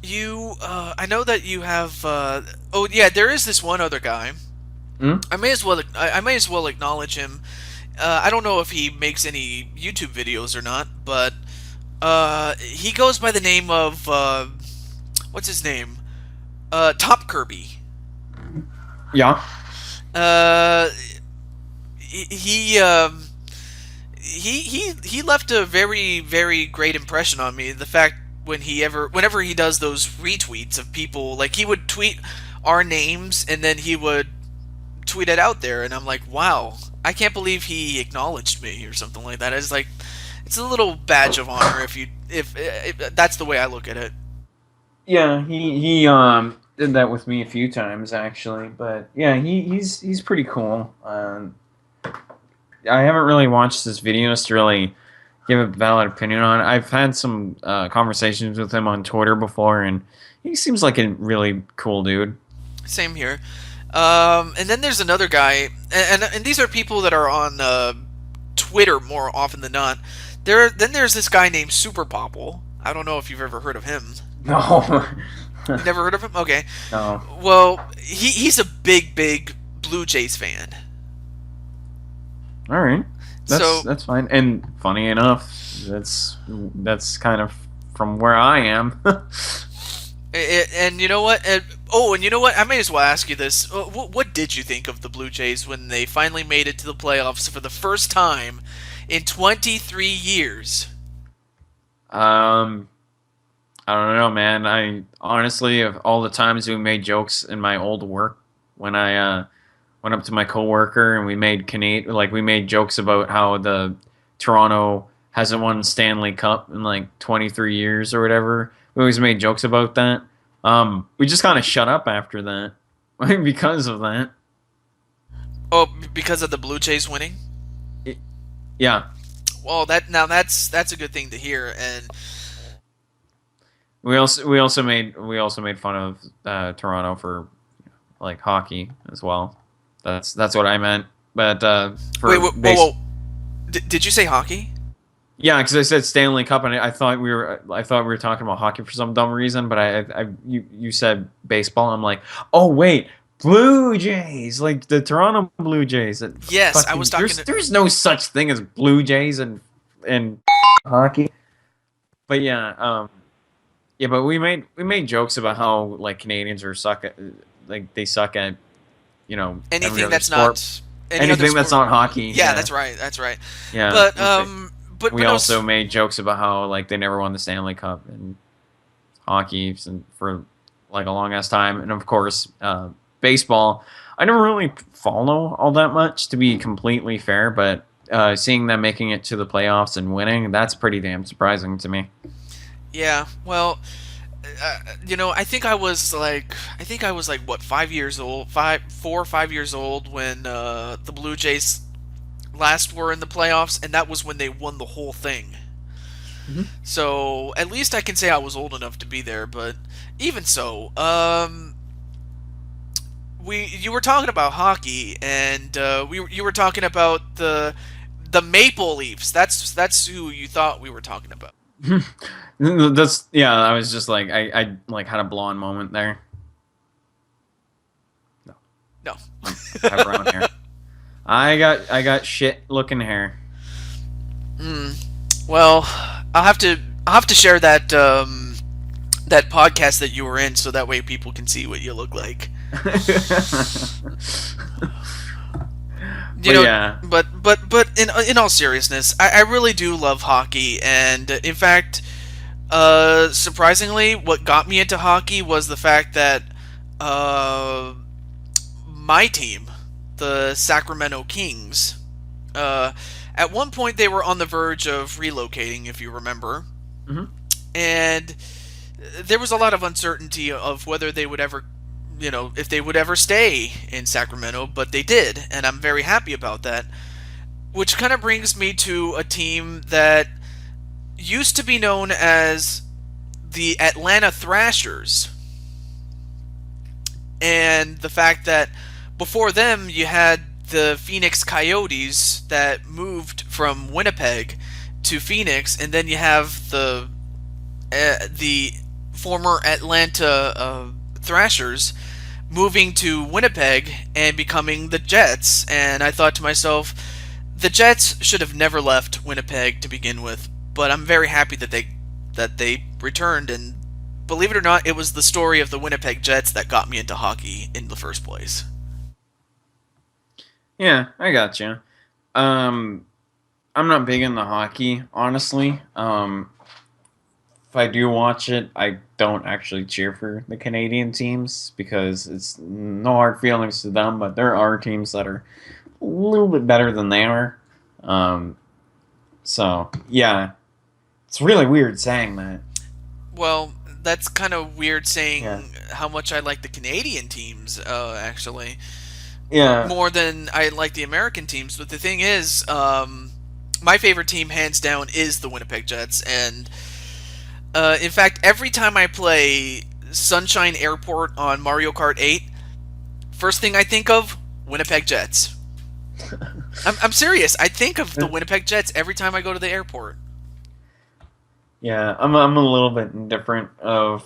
I know that you have. Oh yeah, there is this one other guy. Hmm? I may as well acknowledge him. I don't know if he makes any YouTube videos or not, but he goes by the name of what's his name? TopKirby. Yeah. Uh, he he, um, he left a very great impression on me. The fact whenever he does those retweets of people, like he would tweet our names and then he would tweet it out there, and I'm like, wow, I can't believe he acknowledged me or something like that. It's like it's a little badge of honor if that's the way I look at it. Yeah, he did that with me a few times actually, but yeah, he's pretty cool. I haven't really watched his videos to really give a valid opinion on it. I've had some conversations with him on Twitter before, and he seems like a really cool dude. Same here. And then there's another guy, and these are people that are on Twitter more often than not. There's this guy named SuperPopple. I don't know if you've ever heard of him. No, You never heard of him? Okay. no. Well, he's a big Blue Jays fan. All right, So that's fine. And funny enough, that's kind of from where I am. and you know what? And you know what? I may as well ask you this. What did you think of the Blue Jays when they finally made it to the playoffs for the first time in 23 years? um, I don't know, man. I honestly, of all the times we made jokes in my old work, when I went up to my coworker and we made jokes about how the Toronto hasn't won Stanley Cup in like 23 years or whatever. We always made jokes about that. We just kind of shut up after that because of that. Oh, because of the Blue Jays winning? It- yeah, Well, that's a good thing to hear. And we also made fun of Toronto for like hockey as well. That's what I meant. But wait, for whoa. Did you say hockey? yeah, because I said Stanley Cup, and I thought we were talking about hockey for some dumb reason. But you said baseball. I'm like, oh wait, Blue Jays, like the Toronto Blue Jays. Yes, I Fucking, was talking. there's no such thing as Blue Jays and hockey. But yeah, yeah, but we made jokes about how like Canadians are suck at like they suck at every Anything other that's sport. not any other Anything that's sport. not hockey. Yeah, Yeah, that's right. That's right. yeah. But Okay. but We no. also made jokes about how like they never won the Stanley Cup in hockey for like a long ass time, and of course baseball. I never really follow all that much, to be completely fair, but seeing them making it to the playoffs and winning, that's pretty damn surprising to me. Yeah. Well, I think I was like what 5 years old, 4 or 5 years old when the Blue Jays last were in the playoffs, and that was when they won the whole thing. Mhm. So at least I can say I was old enough to be there. But even so, you were talking about hockey, and you were talking about the Maple Leafs. That's who you thought we were talking about. That's yeah. I was just like I like had a blonde moment there. No, No. I have brown hair. I got shit looking hair. Well, I'll have to share that podcast that you were in, so that way people can see what you look like. You But know, yeah, but in all seriousness, I really do love hockey, and in fact, surprisingly, what got me into hockey was the fact that uh, my team, the Sacramento Kings, uh, at one point they were on the verge of relocating, if you remember, hmm and there was a lot of uncertainty of whether they would ever, if they would ever stay in Sacramento, but they did, and I'm very happy about that. Which kind of brings me to a team that used to be known as the Atlanta Thrashers, and the fact that before them you had the Phoenix Coyotes that moved from Winnipeg to Phoenix, and then you have the former Atlanta Thrashers moving to Winnipeg and becoming the Jets. And I thought to myself, the Jets should have never left Winnipeg to begin with. But I'm very happy that they returned. And believe it or not, it was the story of the Winnipeg Jets that got me into hockey in the first place. Yeah, I got you. Um, I'm not big into hockey, honestly. If I do watch it, I don't actually cheer for the Canadian teams because it's no hard feelings to them, but there are teams that are a little bit better than they are. Um, so yeah, it's really weird saying that. Well, that's kind of weird Yeah, saying how much I like the Canadian teams, actually, yeah. more than I like the American teams. But the thing is, my favorite team, hands down, is the Winnipeg Jets. And in fact, every time I play Sunshine Airport on Mario Kart 8, first thing I think of, Winnipeg Jets. I'm serious. I think of the Winnipeg Jets every time I go to the airport. Yeah, I'm a little bit indifferent of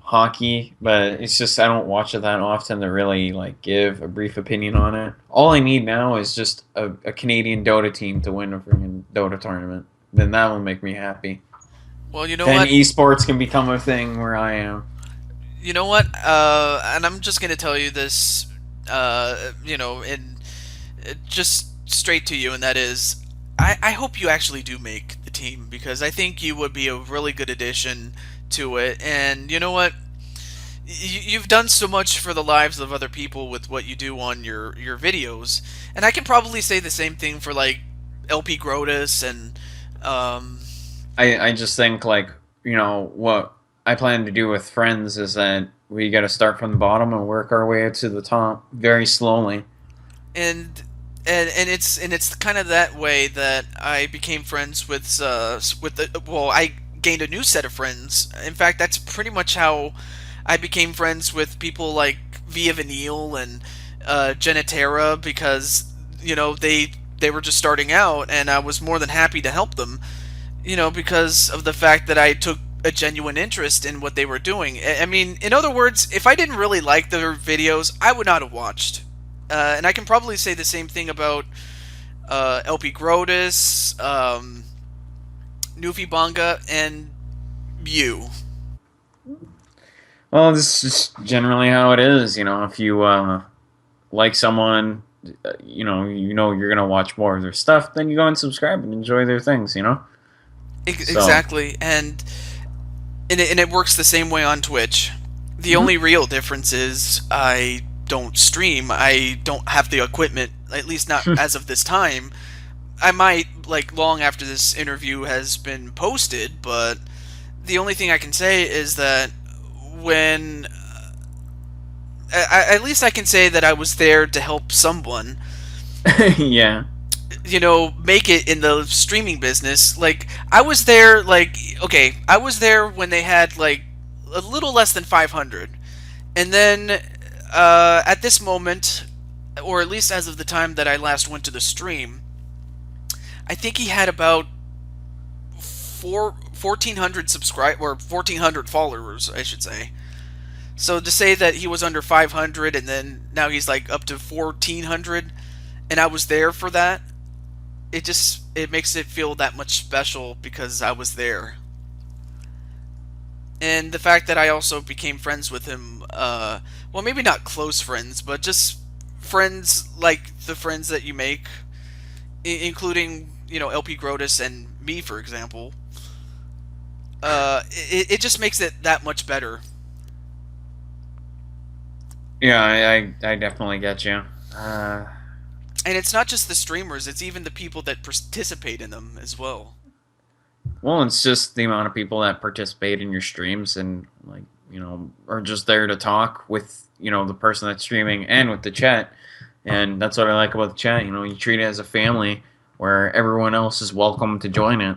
hockey, but it's just I don't watch it that often to really like give a brief opinion on it. All I need now is just a Canadian Dota team to win a freaking Dota tournament. Then that will make me happy. Well, you know Then what? esports can become a thing where I am. You know what? And I'm just gonna tell you this, and just straight to you, and that is, I hope you actually do make the team because I think you would be a really good addition to it. And you know what? You've done so much for the lives of other people with what you do on your videos, and I can probably say the same thing for like LP Grotus and um, I just think like what I plan to do with friends is that we got to start from the bottom and work our way to the top very slowly. and and it's kind of that way that I became friends with the well, I gained a new set of friends. In fact, that's pretty much how I became friends with people like Via Vanille and Genetera because they were just starting out, and I was more than happy to help them. Because of the fact that I took a genuine interest in what they were doing. I mean, in other words, if I didn't really like their videos, I would not have watched. And I can probably say the same thing about LP Grotus, Nufi Banga, and you. Well, this is generally how it is. If you like someone, you're gonna watch more of their stuff, then you go and subscribe and enjoy their things. So Exactly, and it works the same way on Twitch. The mhm. only real difference is I don't stream. I don't have the equipment, at least not as of this time. I might, like, long after this interview has been posted, but the only thing I can say is that when. At least I can say that I was there to help someone, Yeah. make it in the streaming business. Like, I was there, like, okay, I was there when they had, like, a little less than 500. And then, at this moment, or at least as of the time that I last went to the stream, I think he had about 1,400 subscribe or 1,400 followers, I should say. So to say that he was under 500 and then now he's like up to 1,400, and I was there for that, it makes it feel that much special because I was there. And the fact that I also became friends with him, well, maybe not close friends, but just friends like the friends that you make, including LP Grotus and me, for example. It just makes it that much better. Yeah, I definitely get you. Uh, And it's not just the streamers; it's even the people that participate in them as well. well, it's just the amount of people that participate in your streams and like are just there to talk with the person that's streaming and with the chat, and that's what I like about the chat. You treat it as a family where everyone else is welcome to join it.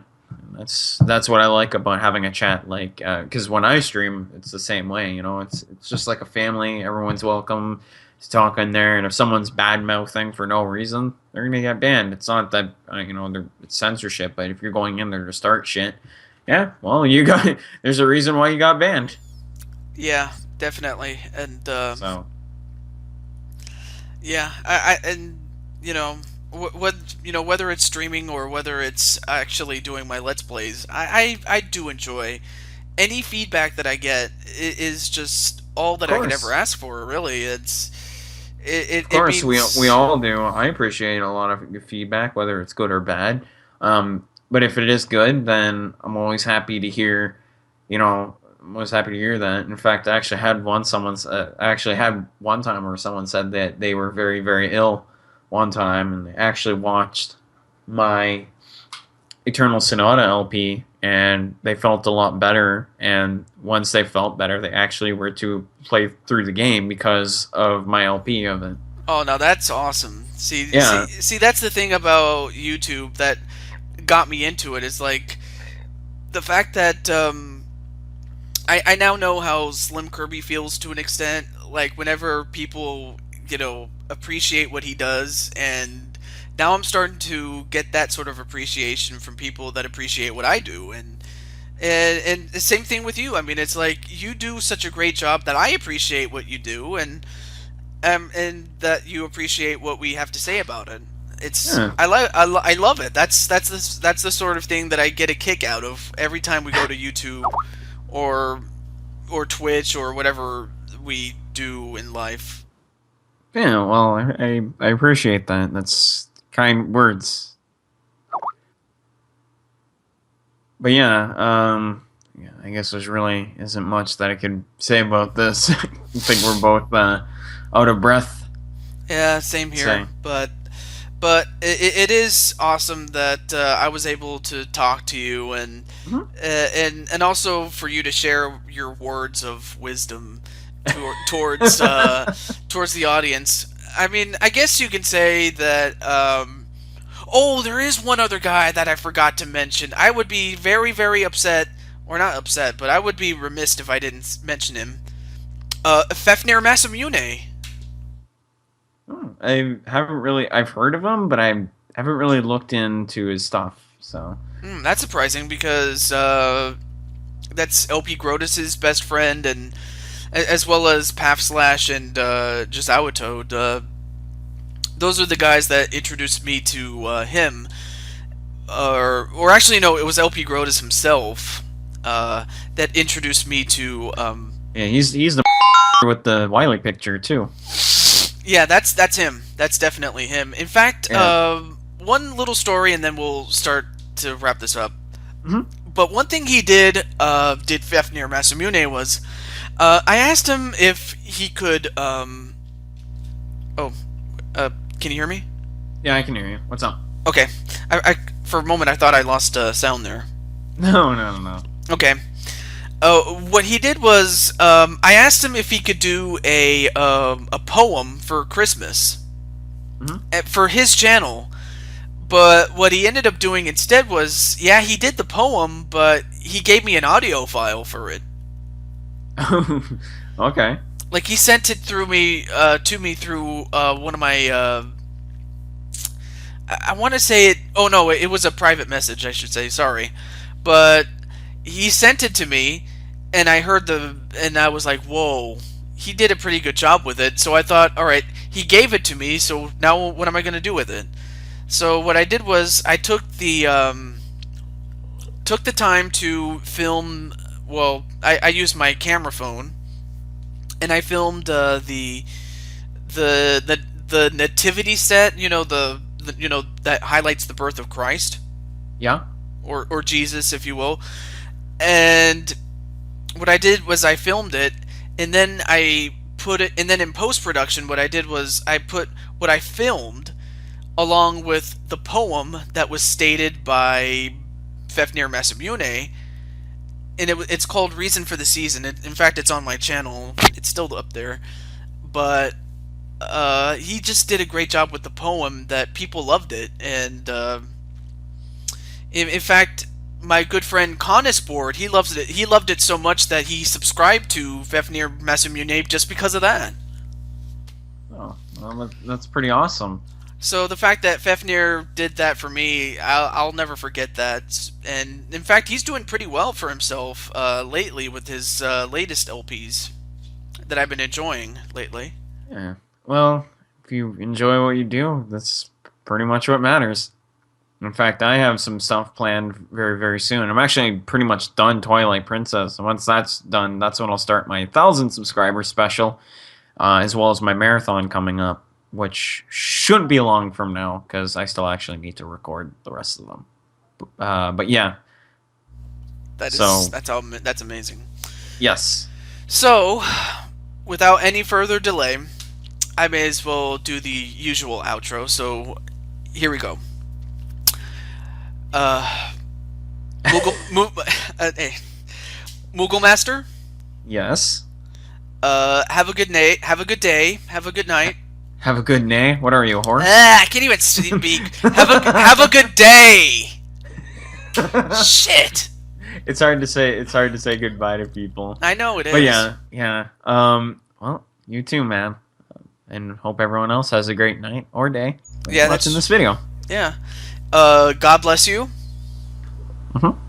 That's what I like about having a chat. Like, because when I stream, it's the same way. It's just like a family. Everyone's welcome to talk in there, and if someone's bad mouthing for no reason, they're gonna get banned. It's not that it's censorship, but if you're going in there to start shit, Yeah, well, you got there's a reason why you got banned. Yeah, definitely. And So, yeah, and you know, what you know, whether it's streaming or whether it's actually doing my let's plays, I do enjoy any feedback that I get. Is just all of that I could ever course. ask for. Really, Of it course, we means. all do. I appreciate a lot of your feedback, whether it's good or bad. But if it is good, then I'm always happy to hear. I'm always happy to hear that. In fact, I actually had one time where someone said that they were very very ill one time, and they actually watched my Eternal Sonata LP, and they felt a lot better. And once they felt better, they actually were to play through the game because of my LP of it. Oh, now that's awesome. Yeah, See, that's the thing about YouTube that got me into it is like the fact that I now know how Slim Kirby feels to an extent. Like whenever people, appreciate what he does, and now I'm starting to get that sort of appreciation from people that appreciate what I do, and the same thing with you. I mean, it's like you do such a great job that I appreciate what you do, and that you appreciate what we have to say about it. It's yeah. I love it. That's the sort of thing that I get a kick out of every time we go to YouTube or Twitch or whatever we do in life. Yeah, well, I appreciate that. That's kind words. But yeah, I guess there's really isn't much that I could say about this. I think we're both out of breath. Yeah, same here. Say, But it is awesome that I was able to talk to you Mhm. and also for you to share your words of wisdom towards the audience. I mean, I guess you can say that. Oh, there is one other guy that I forgot to mention. I would be very, very upset, or not upset, but I would be remiss if I didn't mention him. FefnirMasamune. I haven't really. I've heard of him, but I haven't really looked into his stuff. So, That's surprising because that's LP Grotus's best friend, and as well as Paf Slash and just Awatoad. Those are the guys that introduced me to him. Or actually, no, it was LP Grotus himself that introduced me to. yeah, he's the with the Wiley picture too. Yeah, that's him. That's definitely him. In fact, Yeah. one little story, and then we'll start to wrap this up. Hmm. But one thing he did Fefnir Masamune was, I asked him if he could. Oh, can you hear me? Yeah, I can hear you. What's up? Okay, I for a moment I thought I lost sound there. No, no, no. Okay. What he did was, I asked him if he could do a poem for Christmas Hmm. for his channel. But what he ended up doing instead was, yeah, he did the poem, but he gave me an audio file for it. Okay. Like he sent it through me to me through one of my. I want to say it. Oh no, it was a private message. I should say. Sorry, but he sent it to me, and I heard and I was like, whoa. He did a pretty good job with it. So I thought, all right, he gave it to me. So now what am I going to do with it? So what I did was I took the time to film. Well, I used my camera phone, and I filmed the nativity set. That highlights the birth of Christ, Yeah. or Jesus, if you will. And what I did was I filmed it, and then I put it. And then in post production, what I did was I put what I filmed along with the poem that was stated by Fefnir Masamune, and it's called "Reason for the Season." In fact, it's on my channel. It's still up there, but he just did a great job with the poem. That people loved it, and in fact, my good friend Conisport, he loves it. He loved it so much that he subscribed to Fefnir Masamune just because of that. Oh, well, that's pretty awesome. So the fact that Fefnir did that for me, I'll never forget that. And in fact, he's doing pretty well for himself lately with his latest LPs that I've been enjoying lately. Yeah. Well, if you enjoy what you do, that's pretty much what matters. In fact, I have some stuff planned very, very soon. I'm actually pretty much done Twilight Princess. And once that's done, that's when I'll start my 1,000 subscriber special, as well as my marathon coming up, which shouldn't be long from now because I still actually need to record the rest of them. But yeah, so That's amazing. yes. So, without any further delay, I may as well do the usual outro. So, here we go. Moogle, hey, Moogle Master. Yes. Have a good night. Have a good day. Have a good night. Have a good nay. What are you, a horse? I can't even speak. Have a good day. Shit. It's hard to say. It's hard to say goodbye to people. I know it is. But yeah. Well, you too, man. And hope everyone else has a great night or day. Yeah, watching this video. Yeah. God bless you. Mm-hmm.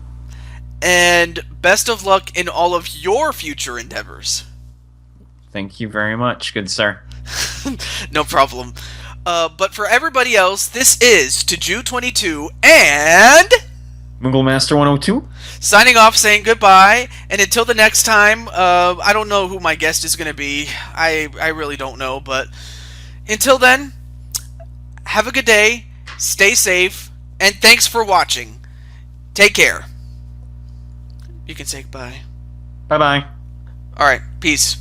And best of luck in all of your future endeavors. Thank you very much, good sir. No problem. But for everybody else, this is TehJew22 and MoogleMaster102. signing off, saying goodbye. And until the next time, I don't know who my guest is going to be. I really don't know. But until then, have a good day, stay safe, and thanks for watching. Take care. You can say goodbye. Bye-bye. Alright, peace.